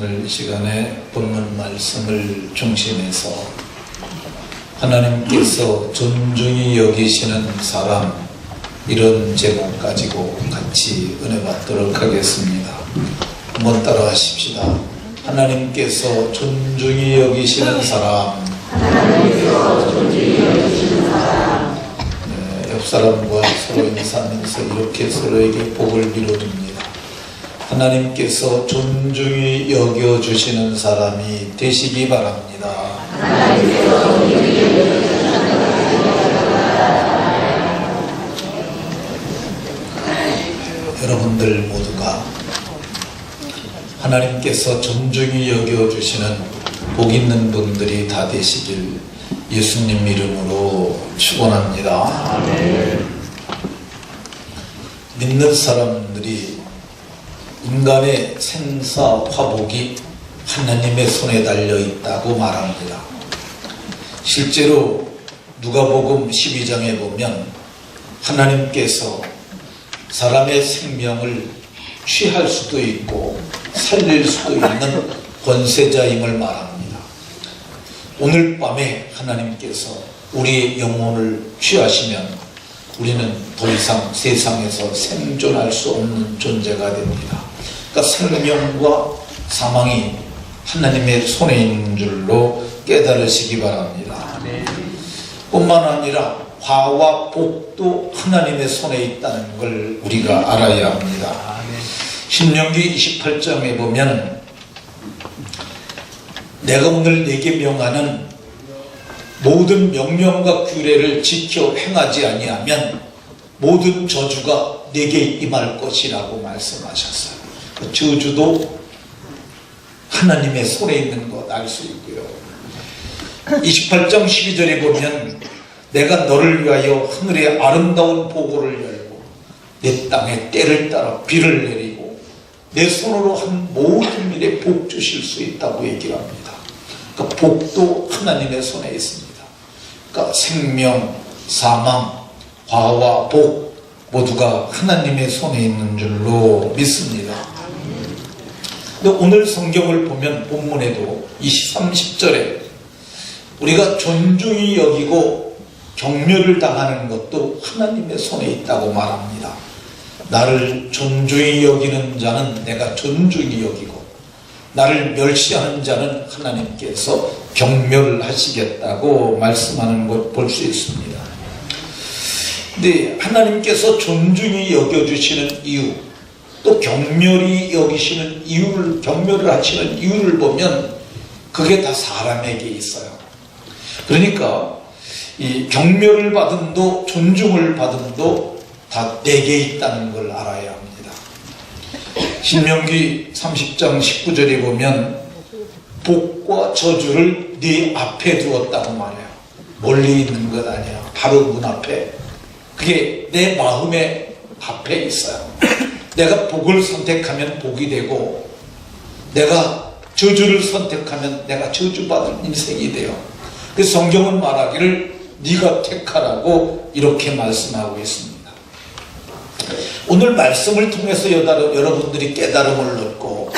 오늘 이 시간에 본문 말씀을 중심해서 하나님께서 존중히 여기시는 사람, 이런 제목 가지고 같이 은혜 받도록 하겠습니다. 한번 따라 하십시다. 하나님께서 존중히 여기시는 사람, 옆 사람과 서로 인사하면서 이렇게 서로에게 복을 빌어줍니다. 하나님께서 존중히 여겨주시는 사람이 되시기 바랍니다. 여러분들 모두가 하나님께서 존중히 여겨주시는 복 있는 분들이 다 되시길 예수님 이름으로 축원합니다. 아멘. 믿는 사람들이 인간의 생사 화복이 하나님의 손에 달려 있다고 말합니다. 실제로 누가복음 12장에 보면 하나님께서 사람의 생명을 취할 수도 있고 살릴 수도 있는 권세자임을 말합니다. 오늘 밤에 하나님께서 우리의 영혼을 취하시면 우리는 더 이상 세상에서 생존할 수 없는 존재가 됩니다. 그러니까 생명과 사망이 하나님의 손에 있는 줄로 깨달으시기 바랍니다. 뿐만 아니라 화와 복도 하나님의 손에 있다는 걸 우리가 알아야 합니다. 신명기 28장에 보면 내가 오늘 네게 명하는 모든 명령과 규례를 지켜 행하지 아니하면 모든 저주가 네게 임할 것이라고 말씀하셨어요. 그 저주도 하나님의 손에 있는 것 알 수 있고요. 28장 12절에 보면 내가 너를 위하여 하늘의 아름다운 보고를 열고 내 땅에 때를 따라 비를 내리고 내 손으로 한 모든 일에 복 주실 수 있다고 얘기를 합니다. 그러니까 복도 하나님의 손에 있습니다. 그러니까 생명, 사망, 화와 복 모두가 하나님의 손에 있는 줄로 믿습니다. 근데 오늘 성경을 보면 본문에도 30절에 우리가 존중히 여기고 경멸을 당하는 것도 하나님의 손에 있다고 말합니다. 나를 존중히 여기는 자는 내가 존중히 여기고 나를 멸시하는 자는 하나님께서 경멸을 하시겠다고 말씀하는 것 볼 수 있습니다. 근데 하나님께서 존중히 여겨주시는 이유, 또 경멸히 여기시는 이유를, 경멸을 하시는 이유를 보면 그게 다 사람에게 있어요. 그러니까 이 경멸을 받음도 존중을 받음도 다 내게 있다는 걸 알아야 합니다. 신명기 30장 19절에 보면 복과 저주를 네 앞에 두었다고 말해요. 멀리 있는 것 아니야. 바로 문 앞에. 그게 내 마음의 앞에 있어요. 내가 복을 선택하면 복이 되고 내가 저주를 선택하면 내가 저주받을 인생이 돼요. 그래서 성경은 말하기를 네가 택하라고 이렇게 말씀하고 있습니다. 오늘 말씀을 통해서 여러분들이 깨달음을 얻고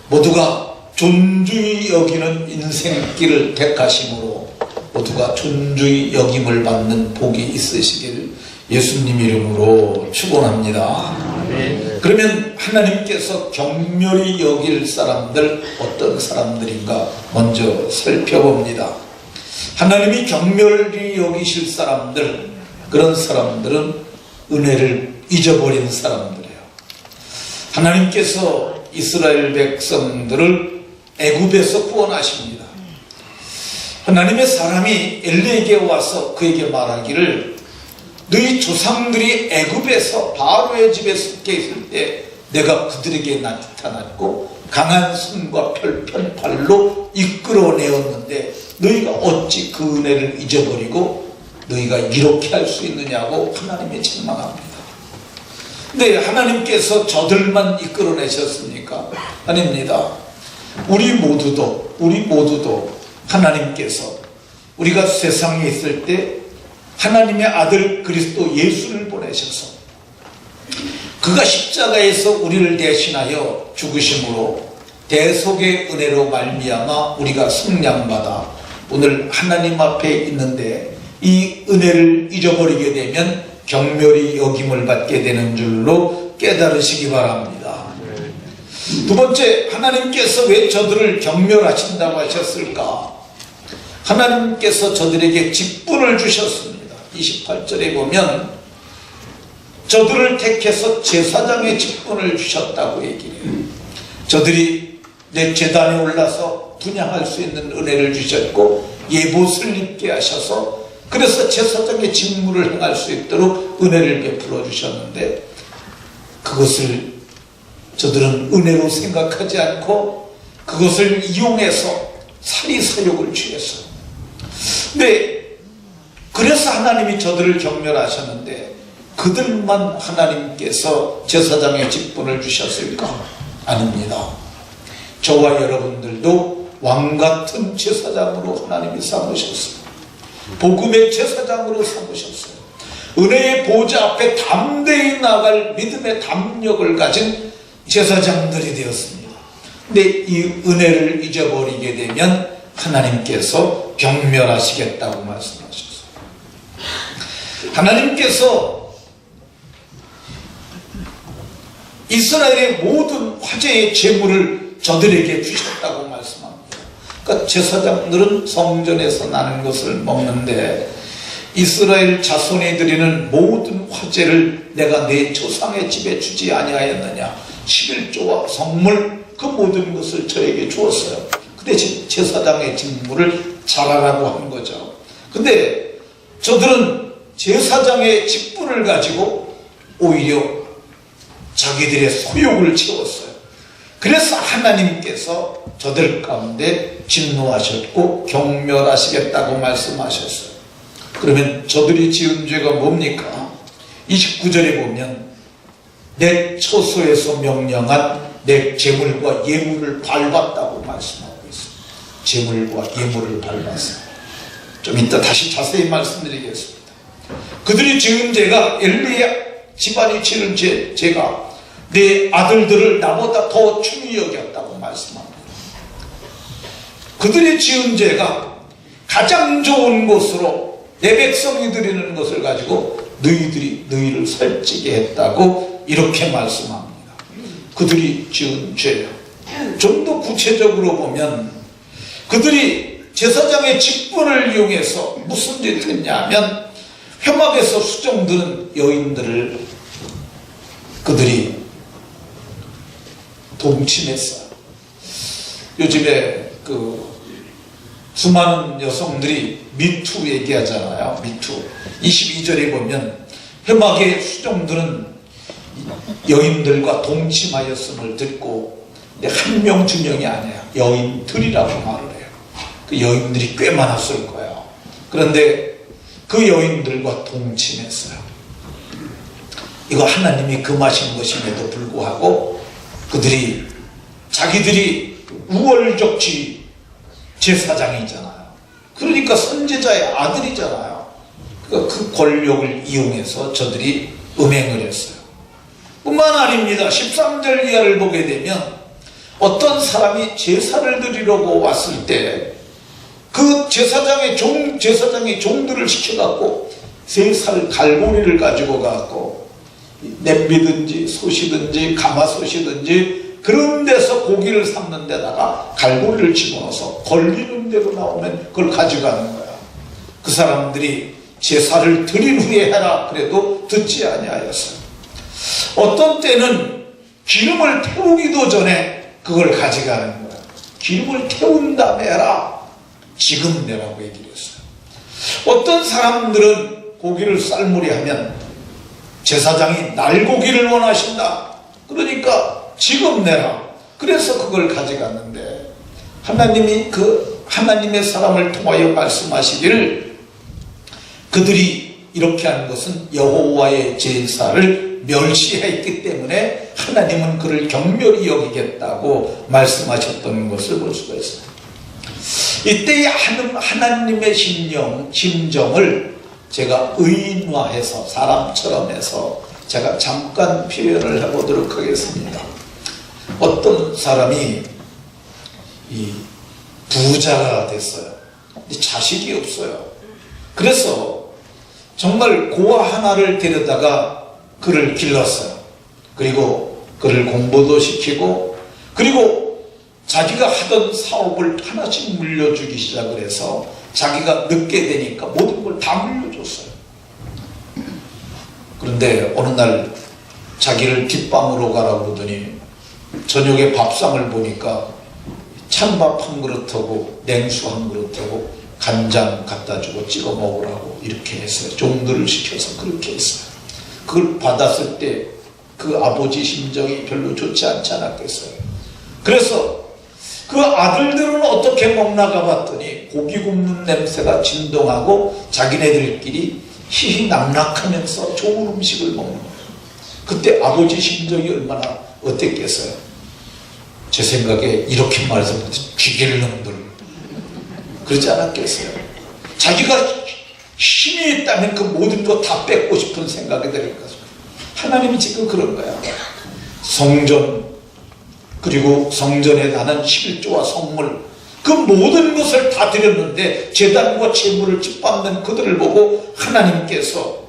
모두가 존중히 여기는 인생길을 택하심으로 모두가 존중히 여김을 받는 복이 있으시길 예수님 이름으로 축원합니다. 그러면 하나님께서 경멸히 여길 사람들 어떤 사람들인가 먼저 살펴봅니다. 하나님이 경멸히 여기실 사람들, 그런 사람들은 은혜를 잊어버린 사람들이에요. 하나님께서 이스라엘 백성들을 애굽에서 구원하십니다. 하나님의 사람이 엘리에게 와서 그에게 말하기를 너희 조상들이 애굽에서 바로의 집에 속해 있을 때 내가 그들에게 나타났고 강한 손과 펼편 발로 이끌어내었는데 너희가 어찌 그 은혜를 잊어버리고 너희가 이렇게 할 수 있느냐고 하나님이 책망합니다. 근데 하나님께서 저들만 이끌어내셨습니까? 아닙니다. 우리 모두도 하나님께서 우리가 세상에 있을 때 하나님의 아들 그리스도 예수를 보내셔서 그가 십자가에서 우리를 대신하여 죽으심으로 대속의 은혜로 말미암아 우리가 속량받아 오늘 하나님 앞에 있는데 이 은혜를 잊어버리게 되면 경멸이 여김을 받게 되는 줄로 깨달으시기 바랍니다. 두 번째, 하나님께서 왜 저들을 경멸하신다고 하셨을까? 하나님께서 저들에게 직분을 주셨습니다. 28절에 보면 저들을 택해서 제사장의 직분을 주셨다고 얘기해요. 저들이 내 제단에 올라서 분향할 수 있는 은혜를 주셨고 예봇을 입게 하셔서 그래서 제사장의 직무를 행할 수 있도록 은혜를 베풀어 주셨는데 그것을 저들은 은혜로 생각하지 않고 그것을 이용해서 사리사욕을 취했어요. 근데 그래서 하나님이 저들을 경멸하셨는데 그들만 하나님께서 제사장의 직분을 주셨을까? 아닙니다. 저와 여러분들도 왕같은 제사장으로 하나님이 삼으셨어요. 복음의 제사장으로 삼으셨어요. 은혜의 보좌 앞에 담대히 나갈 믿음의 담력을 가진 제사장들이 되었습니다. 근데 이 은혜를 잊어버리게 되면 하나님께서 경멸하시겠다고 말씀하셨어요. 하나님께서 이스라엘의 모든 화제의 제물을 저들에게 주셨다고 말씀합니다. 그러니까 제사장들은 성전에서 나는 것을 먹는데 이스라엘 자손이 드리는 모든 화제를 내가 내 조상의 집에 주지 아니하였느냐. 11조와 성물 그 모든 것을 저에게 주었어요. 그 대신 제사장의 직무를 잘하라고 한 거죠. 근데 저들은 제사장의 직분을 가지고 오히려 자기들의 소욕을 채웠어요. 그래서 하나님께서 저들 가운데 진노하셨고 경멸하시겠다고 말씀하셨어요. 그러면 저들이 지은 죄가 뭡니까? 29절에 보면 내 처소에서 명령한 내 제물과 예물을 밟았다고 말씀하고 있습니다. 제물과 예물을 밟았어요. 좀 이따 다시 자세히 말씀드리겠습니다. 그들이 지은 죄가 엘리야 집안이 지은 죄가 내 아들들을 나보다 더 중히 여겼다고 말씀합니다. 그들이 지은 죄가 가장 좋은 것으로 내 백성이 드리는 것을 가지고 너희들이 너희를 살찌게 했다고 이렇게 말씀합니다. 그들이 지은 죄. 좀 더 구체적으로 보면 그들이 제사장의 직분을 이용해서 무슨 짓을 했냐면 회막에서 수종드는 여인들을 그들이 동침했어요. 요즘에 수많은 여성들이 미투 얘기하잖아요. 미투. 22절에 보면 회막의 수종들은 여인들과 동침하였음을 듣고 한 명 두 명이 아니에요. 여인들이라고 말을 해요. 그 여인들이 꽤 많았을 거예요. 그런데 그 여인들과 동침했어요. 이거 하나님이 금하신 것임에도 불구하고 그들이 자기들이 우월적지 제사장이잖아요. 그러니까 선지자의 아들이잖아요. 그러니까 그 권력을 이용해서 저들이 음행을 했어요. 뿐만 아닙니다. 13절 이하를 보게 되면 어떤 사람이 제사를 드리려고 왔을 때 그 제사장의 종들을 시켜갖고 3살 갈고리를 가지고 가갖고 냄비든지 솥이든지 가마솥이든지 그런 데서 고기를 삶는 데다가 갈고리를 집어넣어서 걸리는 대로 나오면 그걸 가져가는 거야. 그 사람들이 제사를 드린 후에 해라 그래도 듣지 아니하였어요. 어떤 때는 기름을 태우기도 전에 그걸 가져가는 거야. 기름을 태운 다음에 해라. 지금 내라고 얘기를 했어요. 어떤 사람들은 고기를 삶으려 하면 제사장이 날고기를 원하신다. 그러니까 지금 내라. 그래서 그걸 가져갔는데 하나님이 하나님의 사람을 통하여 말씀하시기를 그들이 이렇게 하는 것은 여호와의 제사를 멸시했기 때문에 하나님은 그를 경멸히 여기겠다고 말씀하셨던 것을 볼 수가 있어요. 이때의 하나님의 심정을 제가 의인화해서 사람처럼 해서 제가 잠깐 표현을 해보도록 하겠습니다. 어떤 사람이 이 부자가 됐어요. 자식이 없어요. 그래서 정말 고아 하나를 데려다가 그를 길렀어요. 그리고 그를 공부도 시키고, 그리고 자기가 하던 사업을 하나씩 물려주기 시작을 해서 자기가 늦게 되니까 모든 걸 다 물려줬어요. 그런데 어느 날 자기를 뒷방으로 가라고 그러더니 저녁에 밥상을 보니까 찬밥 한 그릇하고 냉수 한 그릇하고 간장 갖다 주고 찍어 먹으라고 이렇게 했어요. 종들을 시켜서 그렇게 했어요. 그걸 받았을 때 그 아버지 심정이 별로 좋지 않지 않았겠어요. 그래서 그 아들들은 어떻게 먹나가 봤더니 고기 굽는 냄새가 진동하고 자기네들끼리 희희낙낙하면서 좋은 음식을 먹는 거예요. 그때 아버지 심정이 얼마나 어땠겠어요? 제 생각에 이렇게 말해서 죽일 놈들 그러지 않았겠어요? 자기가 힘이 있다면 그 모든 거 다 뺏고 싶은 생각이 될 거죠. 하나님이 지금 그런 거야. 성전, 그리고 성전에 나는 십일조와 성물, 그 모든 것을 다 드렸는데 제단과 제물을 짓밟는 그들을 보고 하나님께서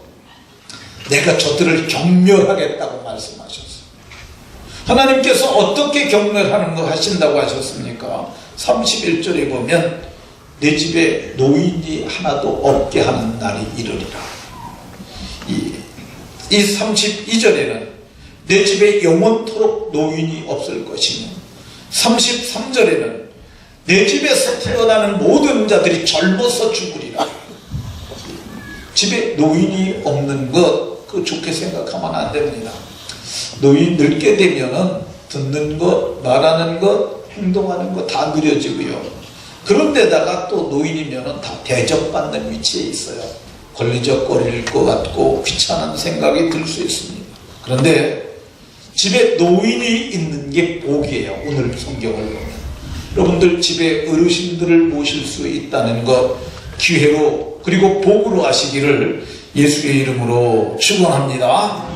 내가 저들을 경멸하겠다고 말씀하셨어요. 하나님께서 어떻게 경멸하는 거 하신다고 하셨습니까? 31절에 보면 내 집에 노인이 하나도 없게 하는 날이 이르리라. 이 32절에는 내 집에 영원토록 노인이 없을 것이며, 33절에는 내 집에서 태어나는 모든 자들이 젊어서 죽으리라. 집에 노인이 없는 것, 그거 좋게 생각하면 안 됩니다. 노인 늙게 되면은 듣는 것, 말하는 것, 행동하는 것 다 느려지고요. 그런데다가 또 노인이면은 다 대접받는 위치에 있어요. 걸리적거릴 것 같고 귀찮은 생각이 들 수 있습니다. 그런데 집에 노인이 있는 게 복이에요. 오늘 성경을 보면 여러분들 집에 어르신들을 모실 수 있다는 것 기회로 그리고 복으로 하시기를 예수의 이름으로 축원합니다.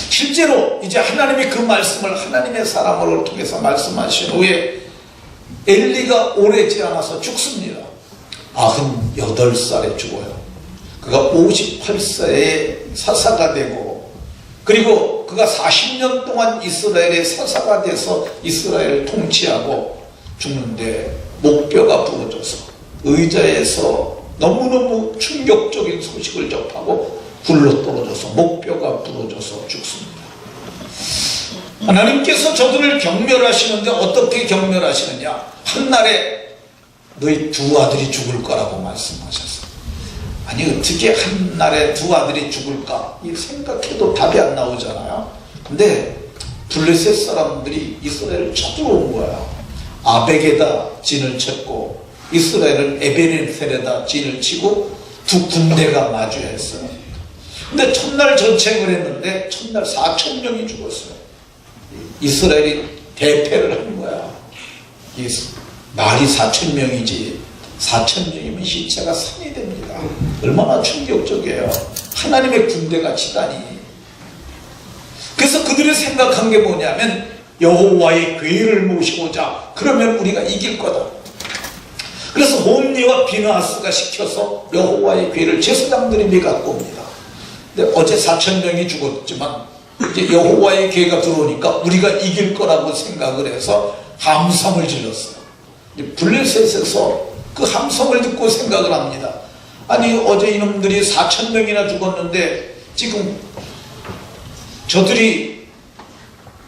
실제로 이제 하나님이 그 말씀을 하나님의 사람을 통해서 말씀하신 후에 엘리가 오래지 않아서 죽습니다. 98살에 죽어요. 그가 58세에 사사가 되고, 그리고 그가 40년 동안 이스라엘의 사사가 돼서 이스라엘을 통치하고 죽는데 목뼈가 부러져서 의자에서 너무너무 충격적인 소식을 접하고 굴러 떨어져서 목뼈가 부러져서 죽습니다. 하나님께서 저들을 경멸하시는데 어떻게 경멸하시느냐? 한날에 너희 두 아들이 죽을 거라고 말씀하셨어요. 아니 어떻게 한날에 두 아들이 죽을까? 이 생각해도 답이 안 나오잖아요. 근데 블레셋 사람들이 이스라엘을 쳐들어온 거야. 아벡에다 진을 쳤고 이스라엘은 에베네셀에다 진을 치고 두 군대가 마주했어요. 근데 첫날 전쟁을 했는데 첫날 4,000명이 죽었어요. 이스라엘이 대패를 한 거야. 말이 4,000명이지 4,000명이면 시체가 산이 됩니다. 얼마나 충격적이에요. 하나님의 군대가 치다니. 그래서 그들이 생각한 게 뭐냐면 여호와의 괴를 모시고자 그러면 우리가 이길 거다. 그래서 홈리와 비느하스가 시켜서 여호와의 괴를 제사장들이 갖고 옵니다. 근데 어제 4,000명이 죽었지만 이제 여호와의 괴가 들어오니까 우리가 이길 거라고 생각을 해서 함성을 질렀어요. 블레셋에서 그 함성을 듣고 생각을 합니다. 아니 어제 이놈들이 4,000명이나 죽었는데 지금 저들이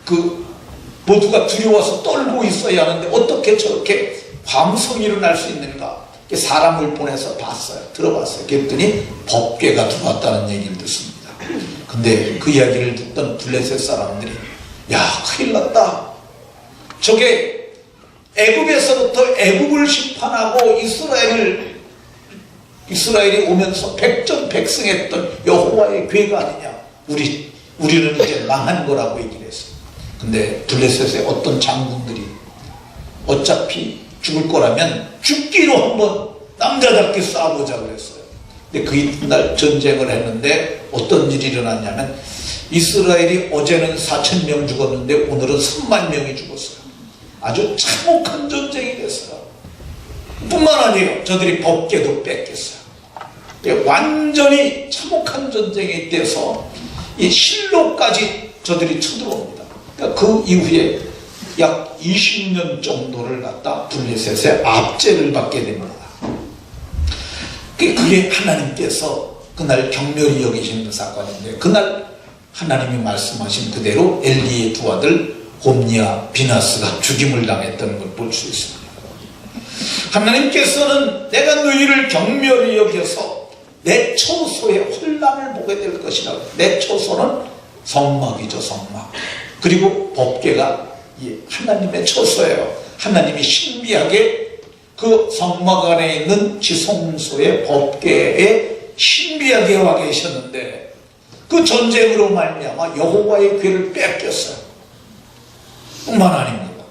그 모두가 두려워서 떨고 있어야 하는데 어떻게 저렇게 함성이 일어날 수 있는가? 사람을 보내서 봤어요. 들어봤어요. 그랬더니 법궤가 들어왔다는 얘기를 듣습니다. 근데 그 이야기를 듣던 블레셋 사람들이 야 큰일 났다. 저게 애굽에서부터 애굽을 심판하고 이스라엘이 오면서 백전백승했던 여호와의 괴가 아니냐. 우리는 이제 망한 거라고 얘기를 했어요. 근데 블레셋의 어떤 장군들이 어차피 죽을 거라면 죽기로 한번 남자답게 싸워보자 그랬어요. 근데 그 이튿날 전쟁을 했는데 어떤 일이 일어났냐면 이스라엘이 어제는 4,000명 죽었는데 오늘은 3만 명이 죽었어요. 아주 참혹한 전쟁이 됐어요. 뿐만 아니에요. 저들이 법궤도 뺏겼어요. 완전히 참혹한 전쟁이 돼서 이 실로까지 저들이 쳐들어옵니다. 그러니까 그 이후에 약 20년 정도를 갖다 블레셋의 압제를 받게 됩니다. 그게 하나님께서 그날 경멸히 여기시는 사건인데, 그날 하나님이 말씀하신 그대로 엘리의 두 아들 홈니와 비나스가 죽임을 당했던 걸 볼 수 있습니다. 하나님께서는 내가 너희를 경멸히 여겨서 내 처소에 혼란을 보게 될 것이라고. 내 처소는 성막이죠, 성막. 그리고 법궤가 하나님의 처소예요. 하나님이 신비하게 그 성막 안에 있는 지성소의 법궤에 신비하게 와 계셨는데, 그 전쟁으로 말미암아 여호와의 궤를 뺏겼어요. 뿐만 아닙니다.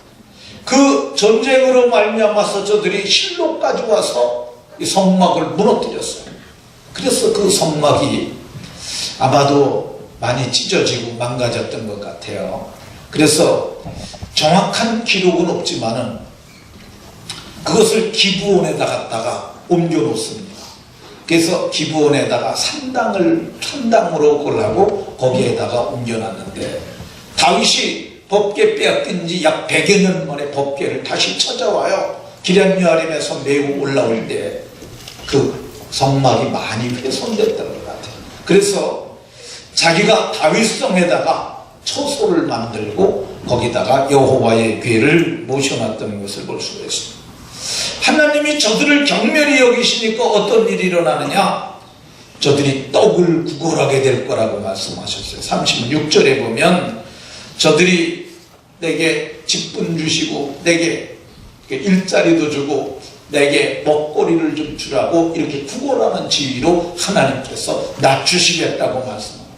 그 전쟁으로 말미암아서 저들이 실로까지 와서 이 성막을 무너뜨렸어요. 그래서 그 성막이 아마도 많이 찢어지고 망가졌던 것 같아요. 그래서 정확한 기록은 없지만은 그것을 기브온에다 갖다가 옮겨 놓습니다. 그래서 기브온에다가 산당으로 그걸 하고 거기에다가 옮겨놨는데, 다윗이 법궤 빼앗긴 지 약 100여 년 만에 법궤를 다시 찾아와요. 기럇여아림에서 매우 올라올 때 그 성막이 많이 훼손됐던 것 같아요. 그래서 자기가 다윗성에다가 처소를 만들고 거기다가 여호와의 궤를 모셔놨던 것을 볼 수가 있습니다. 하나님이 저들을 경멸히 여기시니까 어떤 일이 일어나느냐? 저들이 떡을 구걸하게 될 거라고 말씀하셨어요. 36절에 보면 저들이 내게 직분 주시고 내게 일자리도 주고 내게 먹거리를 좀 주라고 이렇게 구걸하는 지위로 하나님께서 낮추시겠다고 말씀합니다.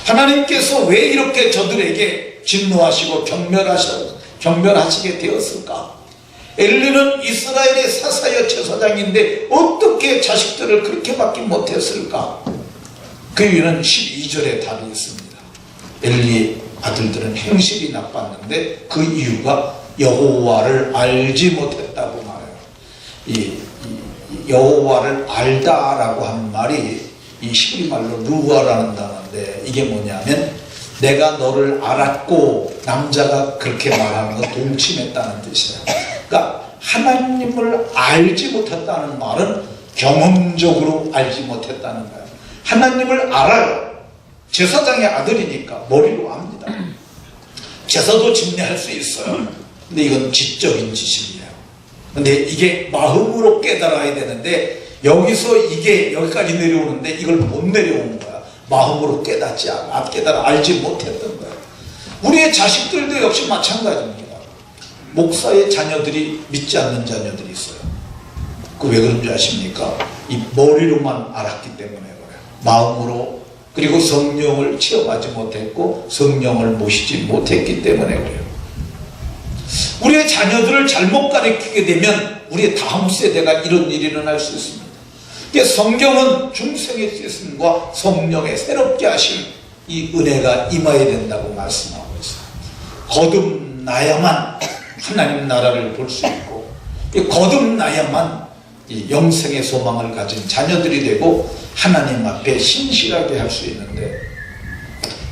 하나님께서 왜 이렇게 저들에게 진노하시고 경멸하시게 되었을까? 엘리는 이스라엘의 사사여 제사장인데 어떻게 자식들을 그렇게밖에 못했을까? 그 이유는 12절에 답이 있습니다. 엘리의 아들들은 행실이 나빴는데 그 이유가 여호와를 알지 못했다고 말해요. 이 여호와를 알다라고 하는 말이 이 히브리 말로 루아라는 단어인데, 이게 뭐냐면 내가 너를 알았고, 남자가 그렇게 말하는 거 동침했다는 뜻이에요. 그러니까 하나님을 알지 못했다는 말은 경험적으로 알지 못했다는 거예요. 하나님을 알아요. 제사장의 아들이니까 머리로 압니다. 제사도 집례할 수 있어요. 근데 이건 지적인 지식이에요. 근데 이게 마음으로 깨달아야 되는데, 여기서 이게 여기까지 내려오는데 이걸 못 내려오는 거야. 마음으로 깨닫지 않아, 알지 못했던 거야. 우리의 자식들도 역시 마찬가지입니다. 목사의 자녀들이 믿지 않는 자녀들이 있어요. 그 왜 그런 줄 아십니까? 이 머리로만 알았기 때문에 그래요. 마음으로, 그리고 성령을 체험하지 못했고 성령을 모시지 못했기 때문에 그래요. 우리의 자녀들을 잘못 가르치게 되면 우리의 다음 세대가 이런 일이 일어날 수 있습니다. 성경은 중생의 씻음과 성령의 새롭게 하신 이 은혜가 임해야 된다고 말씀하고 있어요. 거듭나야만 하나님 나라를 볼 수 있고, 거듭나야만 이 영생의 소망을 가진 자녀들이 되고 하나님 앞에 신실하게 할 수 있는데,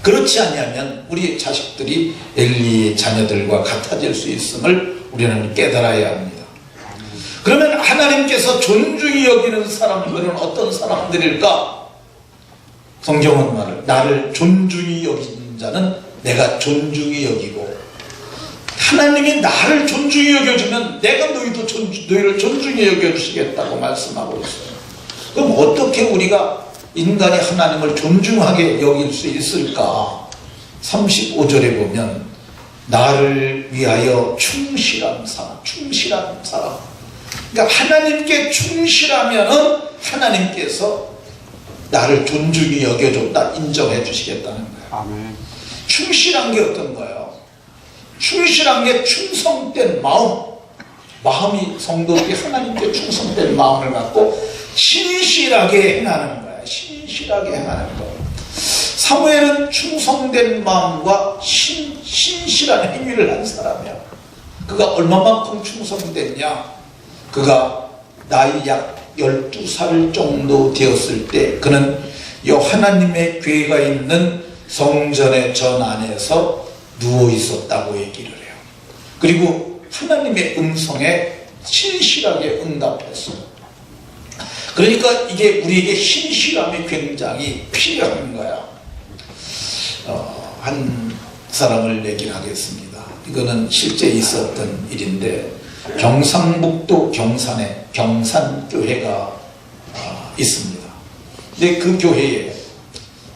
그렇지 않으면 우리 자식들이 엘리의 자녀들과 같아질 수 있음을 우리는 깨달아야 합니다. 그러면 하나님께서 존중히 여기는 사람들은 어떤 사람들일까? 성경은 말을, 나를 존중히 여기는 자는 내가 존중히 여기고, 하나님이 나를 존중히 여겨주면 내가 너희를 존중히 여겨주시겠다고 말씀하고 있어요. 그럼 어떻게 우리가 인간이 하나님을 존중하게 여길 수 있을까? 35절에 보면 나를 위하여 충실한 사람. 그러니까 하나님께 충실하면은 하나님께서 나를 존중히 여겨줬다, 인정해 주시겠다는 거예요. 아멘. 충실한 게 어떤 거예요? 충실한 게 충성된 마음이 성도들이 하나님께 충성된 마음을 갖고 신실하게 행하는 거야. 신실하게 행하는 거. 사무엘은 충성된 마음과 신실한 행위를 한 사람이야. 그가 얼마만큼 충성됐냐? 그가 나이 약 12살 정도 되었을 때 그는 이 하나님의 교회가 있는 성전의 전 안에서 누워 있었다고 얘기를 해요. 그리고 하나님의 음성에 신실하게 응답했어요. 그러니까 이게 우리에게 신실함이 굉장히 필요한 거야. 한 사람을 얘기를 하겠습니다. 이거는 실제 있었던 일인데, 경상북도 경산에 경산교회가 있습니다. 근데 그 교회에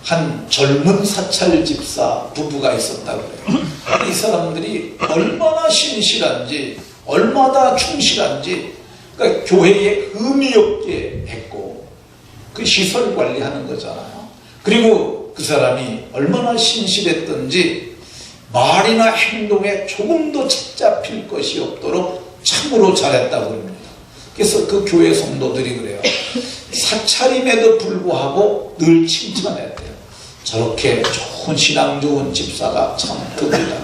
한 젊은 사찰 집사 부부가 있었다고 해요. 이 사람들이 얼마나 신실한지, 얼마나 충실한지, 그러니까 교회에 의미 없게 했고, 그 시설 관리하는 거잖아요. 그리고 그 사람이 얼마나 신실했던지 말이나 행동에 조금도 찾잡힐 것이 없도록 참으로 잘했다고 합니다. 그래서 그 교회 성도들이 그래요. 사찰임에도 불구하고 늘 칭찬했대요. 저렇게 좋은 신앙 좋은 집사가 참 듭니다.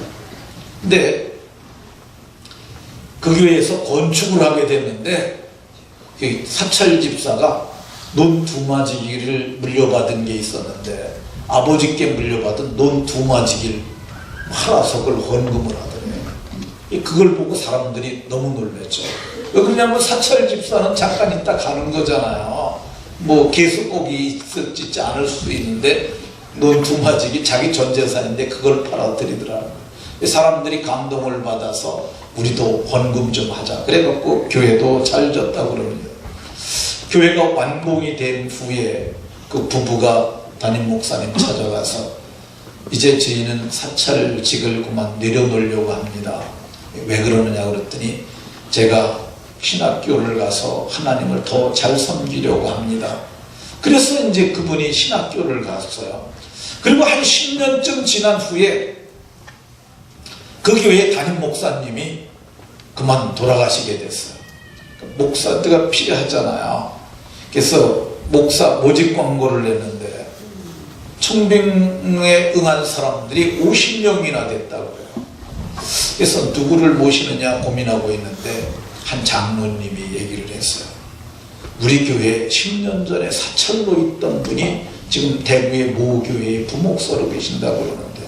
근데 그 교회에서 건축을 하게 됐는데 그 사찰 집사가 논 두마지기를 물려받은 게 있었는데, 아버지께 물려받은 논 두마지기를 팔아서 그걸 헌금을 하더래요. 그걸 보고 사람들이 너무 놀랐죠. 왜 그러냐면 사찰 집사는 잠깐 있다 가는 거잖아요. 뭐 계속 거기 있지 않을 수도 있는데 논 두마지기 자기 전 재산인데 그걸 팔아드리더라고요. 사람들이 감동을 받아서 우리도 헌금 좀 하자. 그래갖고 교회도 잘 졌다고 그럽니다. 교회가 완공이 된 후에 그 부부가 담임 목사님 찾아가서 이제 저희는 사찰직을 그만 내려놓으려고 합니다. 왜 그러느냐 그랬더니 제가 신학교를 가서 하나님을 더 잘 섬기려고 합니다. 그래서 이제 그분이 신학교를 갔어요. 그리고 한 10년쯤 지난 후에 그 교회 담임 목사님이 그만 돌아가시게 됐어요. 목사가 필요하잖아요. 그래서 목사 모집 광고를 냈는데 청빙에 응한 사람들이 50명이나 됐다고 해요. 그래서 누구를 모시느냐 고민하고 있는데 한 장로님이 얘기를 했어요. 우리 교회에 10년 전에 사찰로 있던 분이 지금 대구의 모 교회의 부목사로 계신다고 그러는데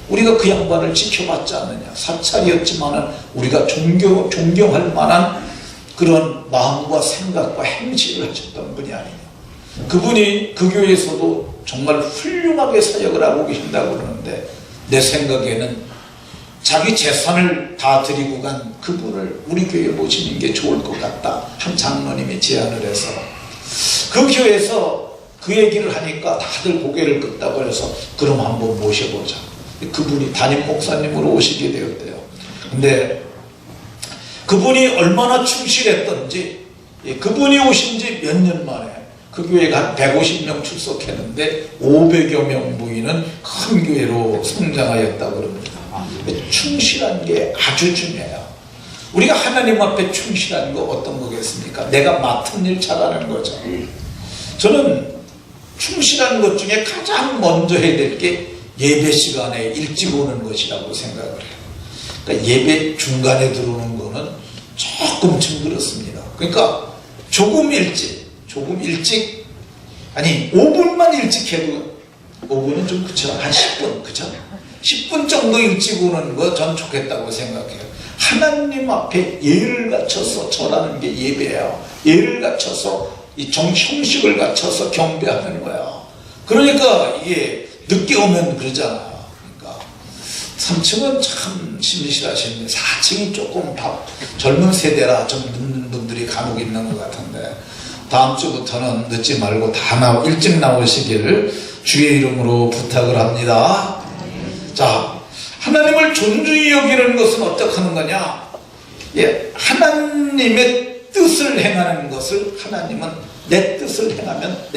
우리가 그 양반을 지켜봤지 않느냐. 사찰이었지만은 우리가 존경할 만한 그런 마음과 생각과 행실을 하셨던 분이 아니냐. 그분이 그 교회에서도 정말 훌륭하게 사역을 하고 계신다고 그러는데 내 생각에는 자기 재산을 다 드리고 간 그분을 우리 교회에 모시는 게 좋을 것 같다. 한 장로님이 제안을 해서 그 교회에서 그 얘기를 하니까 다들 고개를 끄다고 해서 그럼 한번 모셔보자. 그분이 담임 목사님으로 오시게 되었대요. 근데 그분이 얼마나 충실했던지, 그분이 오신 지 몇 년 만에 그 교회가 한 150명 출석했는데 500여 명 모이는 큰 교회로 성장하였다고 그럽니다. 충실한 게 아주 중요해요. 우리가 하나님 앞에 충실한 거 어떤 거겠습니까? 내가 맡은 일 잘하는 거죠. 저는 충실한 것 중에 가장 먼저 해야 될 게 예배 시간에 일찍 오는 것이라고 생각을 해요. 그러니까 예배 중간에 들어오는 거는 조금쯤 그렇습니다. 그러니까 조금 일찍, 아니 5분만 일찍 해도 5분은 좀 그쵸? 한 10분, 그쵸? 10분 정도 일찍 오는 거 전 좋겠다고 생각해요. 하나님 앞에 예를 갖춰서 절하는 게 예배예요. 예를 갖춰서 이 형식을 갖춰서 경배하는 거예요. 그러니까 이게 늦게 오면 그러잖아요. 그러니까 3층은 참 신실하시는데 4층이 조금 젊은 세대라 좀 늦는 분들이 간혹 있는 것 같은데 다음 주부터는 늦지 말고 다 일찍 나오시기를 주의 이름으로 부탁을 합니다. 자, 하나님을 존중히 여기는 것은 어떻게 하는 거냐? 하나님의 뜻을 행하는 것을 하나님은 내 뜻을 행하면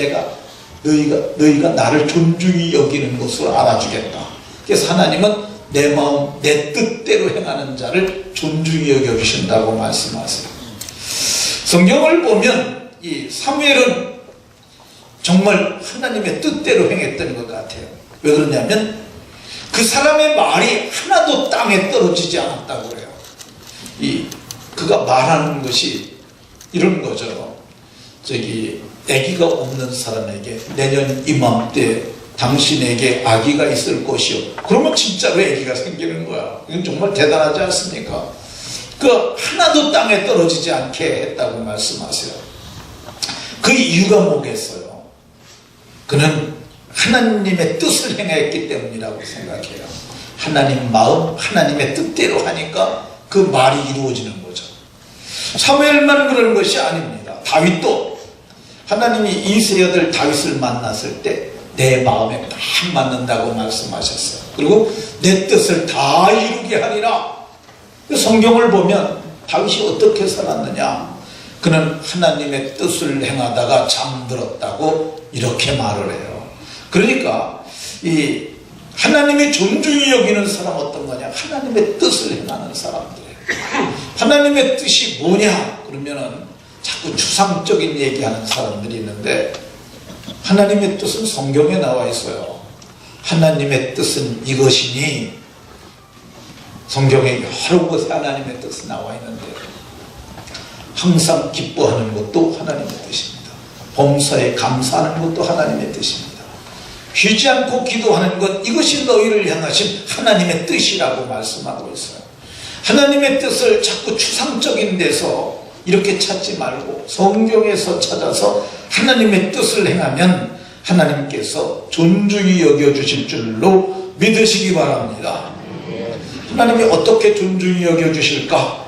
너희가 나를 존중히 여기는 것으로 알아주겠다. 그래서 하나님은 내 마음, 내 뜻대로 행하는 자를 존중히 여겨주신다고 말씀하세요. 성경을 보면 이 사무엘은 정말 하나님의 뜻대로 행했던 것 같아요. 왜 그러냐면 그 사람의 말이 하나도 땅에 떨어지지 않았다고 그래요. 그가 말하는 것이 이런 거죠. 아기가 없는 사람에게 내년 이맘때 당신에게 아기가 있을 것이요. 그러면 진짜로 아기가 생기는 거야. 이건 정말 대단하지 않습니까? 하나도 땅에 떨어지지 않게 했다고 말씀하세요. 그 이유가 뭐겠어요? 그는 하나님의 뜻을 행했기 때문이라고 생각해요. 하나님 마음, 하나님의 뜻대로 하니까 그 말이 이루어지는 거죠. 사무엘만 그런 것이 아닙니다. 다윗도 하나님이 이새의 아들 다윗을 만났을 때 내 마음에 딱 맞는다고 말씀하셨어요. 그리고 내 뜻을 다 이루게 하리라. 성경을 보면 다윗이 어떻게 살았느냐? 그는 하나님의 뜻을 행하다가 잠들었다고 이렇게 말을 해요. 그러니까 하나님이 존중히 여기는 사람 어떤 거냐? 하나님의 뜻을 행하는 사람들이에요. 하나님의 뜻이 뭐냐? 그러면은 자꾸 추상적인 얘기하는 사람들이 있는데, 하나님의 뜻은 성경에 나와 있어요. 하나님의 뜻은 이것이니, 성경에 여러 곳에 하나님의 뜻이 나와 있는데, 항상 기뻐하는 것도 하나님의 뜻입니다. 범사에 감사하는 것도 하나님의 뜻입니다. 쉬지 않고 기도하는 것, 이것이 너희를 향하신 하나님의 뜻이라고 말씀하고 있어요. 하나님의 뜻을 자꾸 추상적인 데서 이렇게 찾지 말고 성경에서 찾아서 하나님의 뜻을 행하면 하나님께서 존중히 여겨주실 줄로 믿으시기 바랍니다. 하나님이 어떻게 존중히 여겨주실까?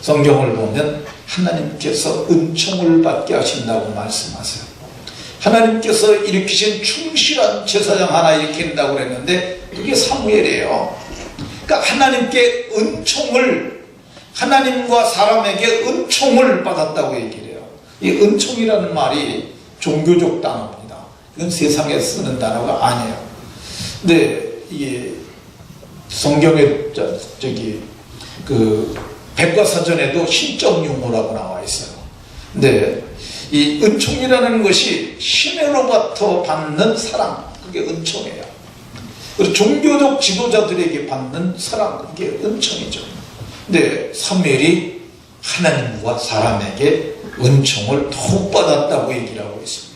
성경을 보면 하나님께서 은총을 받게 하신다고 말씀하세요. 하나님께서 일으키신 충실한 제사장 하나 일으킨다고 그랬는데 그게 사무엘이에요. 그러니까 하나님께 은총을, 하나님과 사람에게 은총을 받았다고 얘기를 해요. 이 은총이라는 말이 종교적 단어입니다. 이건 세상에 쓰는 단어가 아니에요. 근데 이게 성경에 백과사전에도 신적 용어라고 나와 있어요. 근데 이 은총이라는 것이 신으로부터 받는 사랑, 그게 은총이에요. 그리고 종교적 지도자들에게 받는 사랑, 그게 은총이죠. 근데 사무엘이 하나님과 사람에게 은총을 더욱 받았다고 얘기를 하고 있습니다.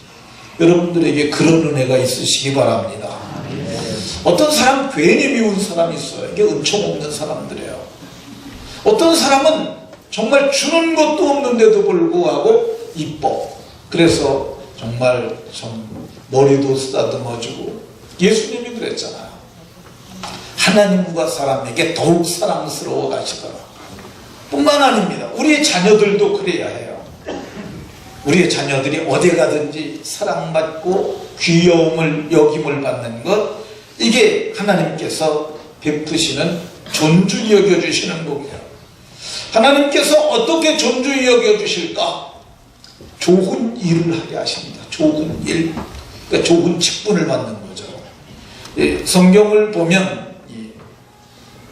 여러분들에게 그런 은혜가 있으시기 바랍니다. 어떤 사람 괜히 미운 사람이 있어요. 이게 은총 없는 사람들이에요. 어떤 사람은 정말 주는 것도 없는데도 불구하고 이뻐. 그래서 정말 좀 머리도 쓰다듬어주고, 예수님이 그랬잖아요. 하나님과 사람에게 더욱 사랑스러워 가시더라. 뿐만 아닙니다. 우리의 자녀들도 그래야 해요. 우리의 자녀들이 어디 가든지 사랑받고 귀여움을, 여김을 받는 것, 이게 하나님께서 베푸시는 존중히 여겨주시는 복이에요. 하나님께서 어떻게 존중히 여겨주실까? 좋은 일을 하게 하십니다. 좋은 일, 그러니까 좋은 직분을 받는 거죠. 성경을 보면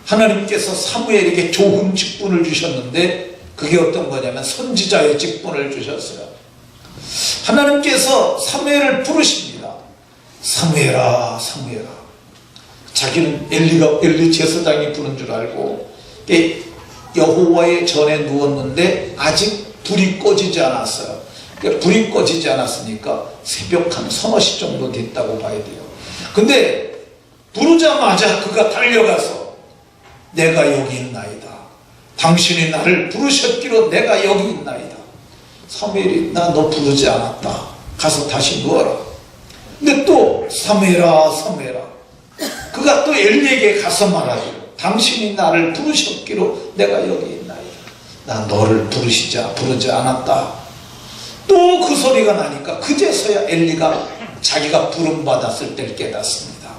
하나님께서 사무엘에게 좋은 직분을 주셨는데 그게 어떤 거냐면 선지자의 직분을 주셨어요. 하나님께서 사무엘을 부르십니다. 사무엘아, 사무엘아. 자기는 엘리 제사장이 부른 줄 알고 여호와의 전에 누웠는데 아직 불이 꺼지지 않았어요. 불이 꺼지지 않았으니까 새벽 한 서너 시 정도 됐다고 봐야 돼요. 근데 부르자마자 그가 달려가서 내가 여기 있나이다. 당신이 나를 부르셨기로 내가 여기 있나이다. 사무엘이 나 너 부르지 않았다. 가서 다시 누워라. 근데 또 사무엘아, 사무엘아. 그가 또 엘리에게 가서 말하죠. 당신이 나를 부르셨기로 내가 여기 있나이다. 나 너를 부르지 않았다. 또 그 소리가 나니까 그제서야 엘리가 자기가 부름받았을 때를 깨닫습니다.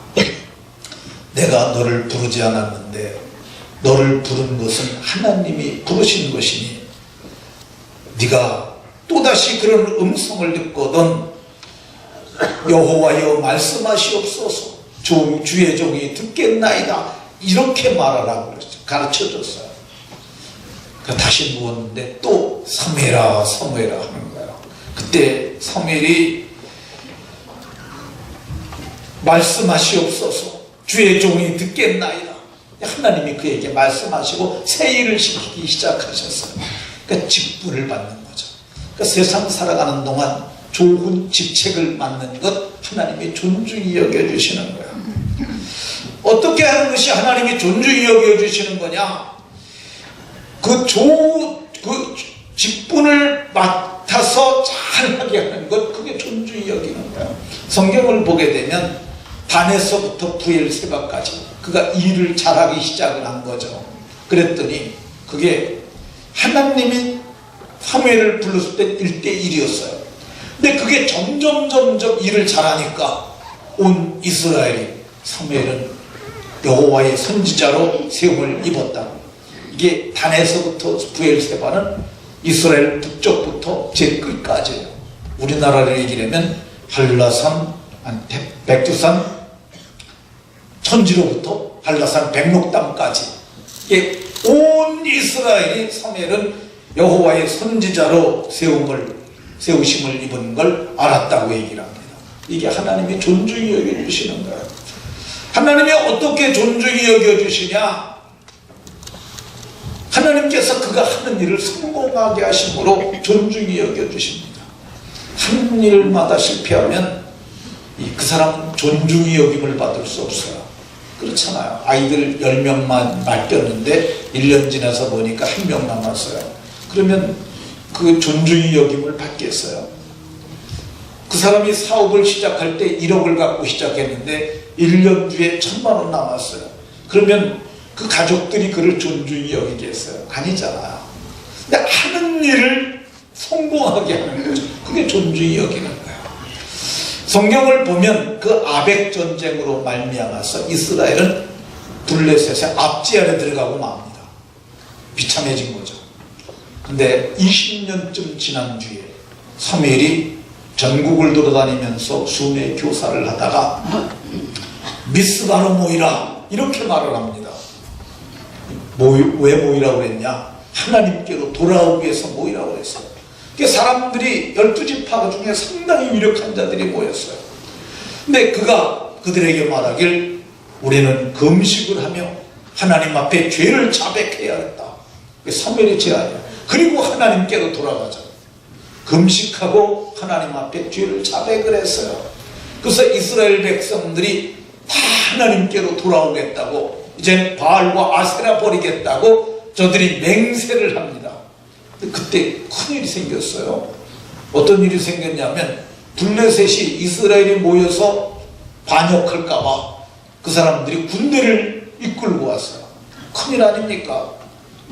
내가 너를 부르지 않았는데 너를 부른 것은 하나님이 부르신 것이니 네가 또다시 그런 음성을 듣거든 여호와여 말씀하시옵소서. 주의 종이 듣겠나이다. 이렇게 말하라고 가르쳐줬어요. 다시 누웠는데 또 사무엘아, 사무엘아 하는 거예요. 그때 사무엘이 말씀하시옵소서. 주의 종이 듣겠나이다. 하나님이 그에게 말씀하시고 새 일을 시키기 시작하셨어요. 그러니까 직분을 받는 거죠. 그러니까 세상 살아가는 동안 좋은 직책을 맡는 것 하나님이 존중히 여겨주시는 거예요. 어떻게 하는 것이 하나님이 존중히 여겨주시는 거냐? 그 직분을 맡아서 잘하게 하는 것, 그게 존중히 여기는 거예요. 성경을 보게 되면 단에서부터 부엘세바까지 그가 일을 잘하기 시작을 한 거죠. 그랬더니 그게 하나님이 사무엘을 불렀을 때 1대1이었어요. 근데 그게 점점 일을 잘하니까 온 이스라엘이 사무엘은 여호와의 선지자로 세움을 입었다. 이게 단에서부터 부엘세바는 이스라엘 북쪽부터 제일 끝까지예요. 우리나라를 얘기하면 한라산, 백두산, 천지로부터 한라산 백록담까지 이게 온 이스라엘이 사무엘은 여호와의 선지자로 세우심을 입은 걸 알았다고 얘기를 합니다. 이게 하나님이 존중히 여겨주시는 거예요. 하나님이 어떻게 존중히 여겨주시냐? 하나님께서 그가 하는 일을 성공하게 하심으로 존중히 여겨주십니다. 하는 일마다 실패하면 그 사람은 존중히 여김을 받을 수 없어요. 그렇잖아요. 아이들 10명만 맡겼는데 1년 지나서 보니까 1명 남았어요. 그러면 그 존중히 여김을 받겠어요? 그 사람이 사업을 시작할 때 1억을 갖고 시작했는데 1년 뒤에 1,000만 원 남았어요. 그러면 그 가족들이 그를 존중히 여기겠어요? 아니잖아요. 근데 하는 일을 성공하게 하는 거죠. 그게 존중히 여기는 거예요. 성경을 보면 그 아벡 전쟁으로 말미암아서 이스라엘은 블레셋의 압제 안에 들어가고 맙니다. 비참해진 거죠. 근데 20년쯤 지난 뒤에 사무엘이 전국을 돌아다니면서 순회 교사를 하다가 미스바로 모이라 이렇게 말을 합니다. 왜 모이라고 그랬냐? 하나님께로 돌아오기 위해서 모이라고 그랬어요. 사람들이 12지파 중에 상당히 유력한 자들이 모였어요. 근데 그가 그들에게 말하길 우리는 금식을 하며 하나님 앞에 죄를 자백해야겠다. 사무엘의 제안이에요. 그리고 하나님께로 돌아가자. 금식하고 하나님 앞에 죄를 자백을 했어요. 그래서 이스라엘 백성들이 다 하나님께로 돌아오겠다고, 이제 바알과 아세라 버리겠다고 저들이 맹세를 합니다. 그때 큰일이 생겼어요. 어떤 일이 생겼냐면 블레셋이 이스라엘이 모여서 반역할까봐 그 사람들이 군대를 이끌고 왔어요. 큰일 아닙니까?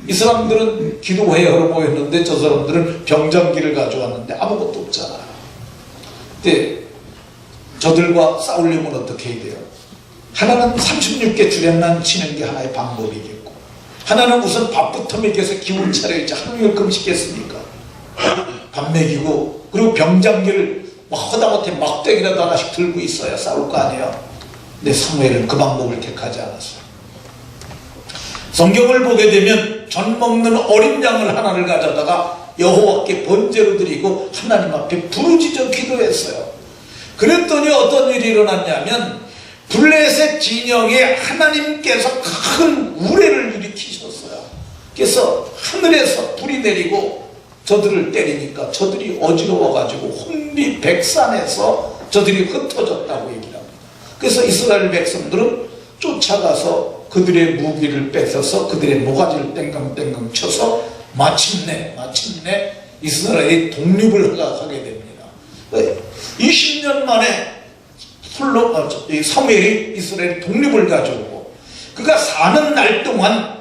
이 사람들은 기도회하러 모였는데 저 사람들은 병장기를 가져왔는데 아무것도 없잖아요. 근데 저들과 싸우려면 어떻게 해야 돼요? 하나는 36개 주량난 치는 게 하나의 방법이겠고, 하나는 우선 밥부터 먹여서 기운 차려야지. 하루를 금식했으니까 밥 먹이고, 그리고 병장기를 허다못해 막대기라도 하나씩 들고 있어야 싸울 거 아니에요. 근데 사무엘은 그 방법을 택하지 않았어요. 성경을 보게 되면 전 먹는 어린 양을 하나를 가져다가 여호와께 번제로 드리고 하나님 앞에 부르짖어 기도했어요. 그랬더니 어떤 일이 일어났냐면 블레셋 진영에 하나님께서 큰 우레를 일으키셨어요. 그래서 하늘에서 불이 내리고 저들을 때리니까 저들이 어지러워가지고 혼비백산에서 저들이 흩어졌다고 얘기를 합니다. 그래서 이스라엘 백성들은 쫓아가서 그들의 무기를 뺏어서 그들의 모가지를 땡강땡강 쳐서 마침내 이스라엘이 독립을 하게 됩니다. 20년 만에 사무엘이 이스라엘 독립을 가져오고, 그가 사는 날 동안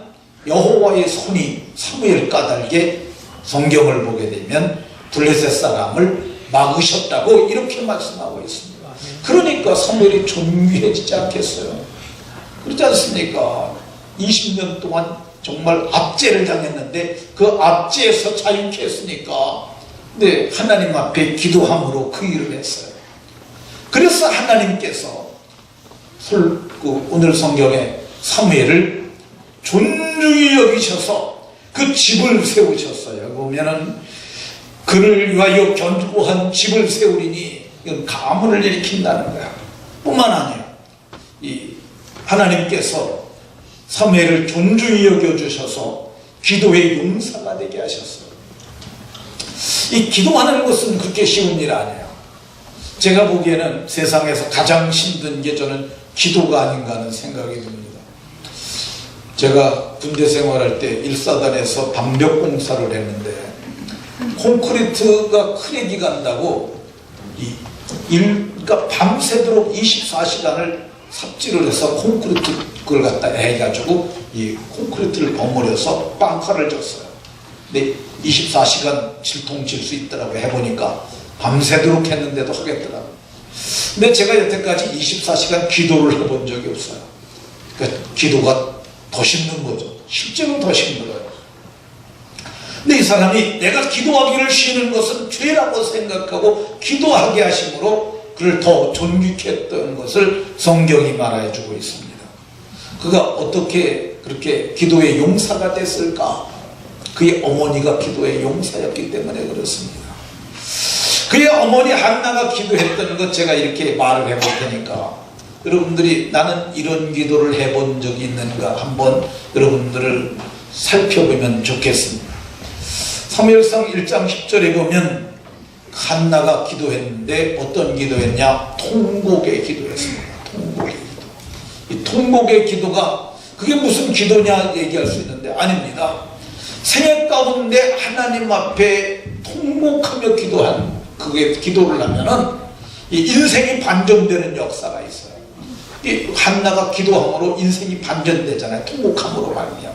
여호와의 손이 사무엘 까닭에 성경을 보게 되면 블레셋 사람을 막으셨다고 이렇게 말씀하고 있습니다. 그러니까 사무엘이 존귀해지지 않겠어요? 그렇지 않습니까? 20년 동안 정말 압제를 당했는데 그 압제에서 자유케 했으니까, 근데 하나님 앞에 기도함으로 그 일을 했어요. 그래서 하나님께서 오늘 성경에 사무엘을 존중히 여기셔서 그 집을 세우셨어요. 보면은 그를 위하여 견고한 집을 세우리니, 이건 가문을 일으킨다는 거야. 뿐만 아니라 이 하나님께서 사무엘을 존중히 여겨주셔서 기도의 용사가 되게 하셨어요. 이 기도하는 것은 그렇게 쉬운 일 아니에요. 제가 보기에는 세상에서 가장 힘든 게 저는 기도가 아닌가 하는 생각이 듭니다. 제가 군대 생활할 때 1사단에서 방벽 공사를 했는데 콘크리트가 크랙이 간다고 그러니까 밤새도록 24시간을 삽질을 해서 콘크리트를 갖다 해가지고 이 콘크리트를 버무려서 빵카를 줬어요. 근데 24시간 질통질 수 있더라고요. 해보니까 밤새도록 했는데도 하겠더라고요. 근데 제가 여태까지 24시간 기도를 해본 적이 없어요. 그러니까 기도가 더 힘든 거죠. 실제로 더 힘들어요. 근데 이 사람이 내가 기도하기를 쉬는 것은 죄라고 생각하고 기도하게 하심으로 그를 더 존귀케 했던 것을 성경이 말해주고 있습니다. 그가 어떻게 그렇게 기도의 용사가 됐을까? 그의 어머니가 기도의 용사였기 때문에 그렇습니다. 그의 어머니 한나가 기도했던 것 제가 이렇게 말을 해볼 테니까 여러분들이 나는 이런 기도를 해본 적이 있는가 한번 여러분들을 살펴보면 좋겠습니다. 사무엘상 1장 10절에 보면 한나가 기도했는데 어떤 기도했냐? 통곡의 기도였습니다. 통곡의 기도. 이 통곡의 기도가 그게 무슨 기도냐 얘기할 수 있는데 아닙니다. 생애 가운데 하나님 앞에 통곡하며 기도한 그게 기도를 하면은 이 인생이 반전되는 역사가 있어요. 이 한나가 기도함으로 인생이 반전되잖아요. 통곡함으로 말이야.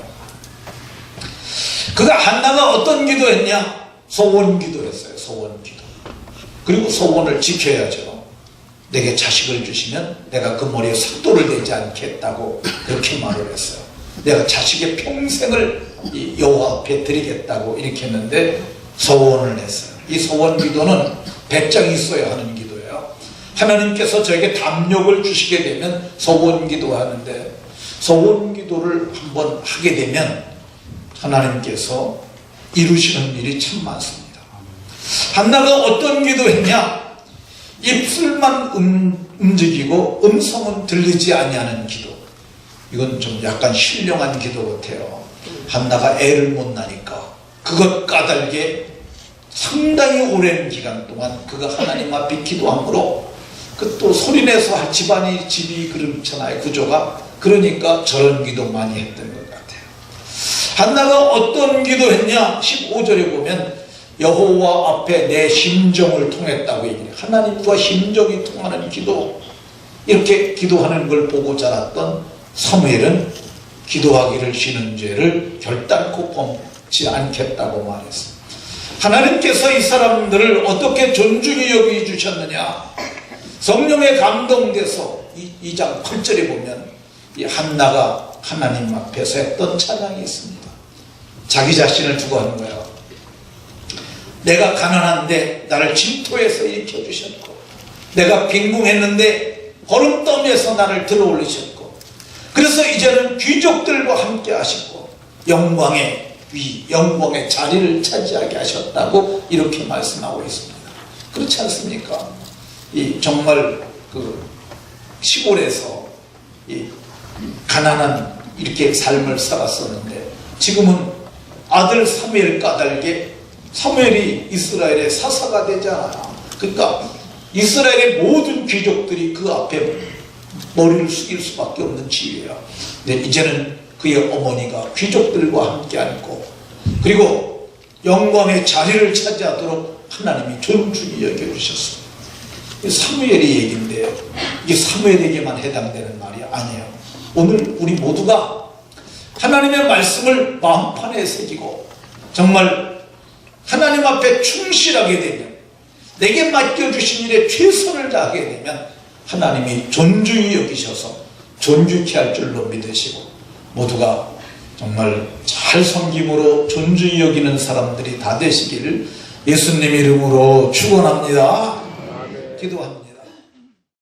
그가 한나가 어떤 기도했냐? 소원 기도했어요. 소원 기도. 그리고 소원을 지켜야죠. 내게 자식을 주시면 내가 그 머리에 삭도를 대지 않겠다고 그렇게 말을 했어요. 내가 자식의 평생을 여호와 앞에 드리겠다고 이렇게 했는데 소원을 했어요. 이 소원 기도는 배짱이 있어야 하는 기도예요. 하나님께서 저에게 담력을 주시게 되면 소원 기도하는데 소원 기도를 한번 하게 되면 하나님께서 이루시는 일이 참 많습니다. 한나가 어떤 기도했냐? 입술만 움직이고 음성은 들리지 아니하는 기도. 이건 좀 약간 신령한 기도 같아요. 한나가 애를 못 낳으니까 그것 까닭에 상당히 오랜 기간 동안 그가 하나님 앞에 기도함으로 그 또 소리내서 집이 그렇잖아요. 구조가. 그러니까 저런 기도 많이 했던 것 같아요. 한나가 어떤 기도했냐? 15절에 보면 여호와 앞에 내 심정을 통했다고 얘기해요. 하나님과 심정이 통하는 기도. 이렇게 기도하는 걸 보고 자랐던 사무엘은 기도하기를 쉬는 죄를 결단코 범치 않겠다고 말했어요. 하나님께서 이 사람들을 어떻게 존중히 여기주셨느냐? 성령에 감동돼서 2장 8절에 보면 이 한나가 하나님 앞에서 했던 찬양이 있습니다. 자기 자신을 두고 하는 거예요. 내가 가난한데 나를 진토에서 일으켜주셨고 내가 빈궁했는데 거름더미에서 나를 들어올리셨고 그래서 이제는 귀족들과 함께 하시고 영광의 위, 영광의 자리를 차지하게 하셨다고 이렇게 말씀하고 있습니다. 그렇지 않습니까? 정말 그 시골에서 가난한 이렇게 삶을 살았었는데 지금은 아들 사무엘 까닭에 사무엘이 이스라엘의 사사가 되잖아요. 그러니까 이스라엘의 모든 귀족들이 그 앞에 머리를 숙일 수밖에 없는 지위예요. 근데 이제는 그의 어머니가 귀족들과 함께 앉고 그리고 영광의 자리를 차지하도록 하나님이 존중히 여겨주셨습니다. 사무엘의 얘기인데 이게 사무엘에게만 해당되는 말이 아니에요. 오늘 우리 모두가 하나님의 말씀을 마음판에 새기고 정말 하나님 앞에 충실하게 되면 내게 맡겨주신 일에 최선을 다하게 되면 하나님이 존중히 여기셔서 존귀케 할 줄로 믿으시고 모두가 정말 잘 섬김으로 존중히 여기는 사람들이 다 되시기를 예수님 이름으로 축원합니다. 기도합니다.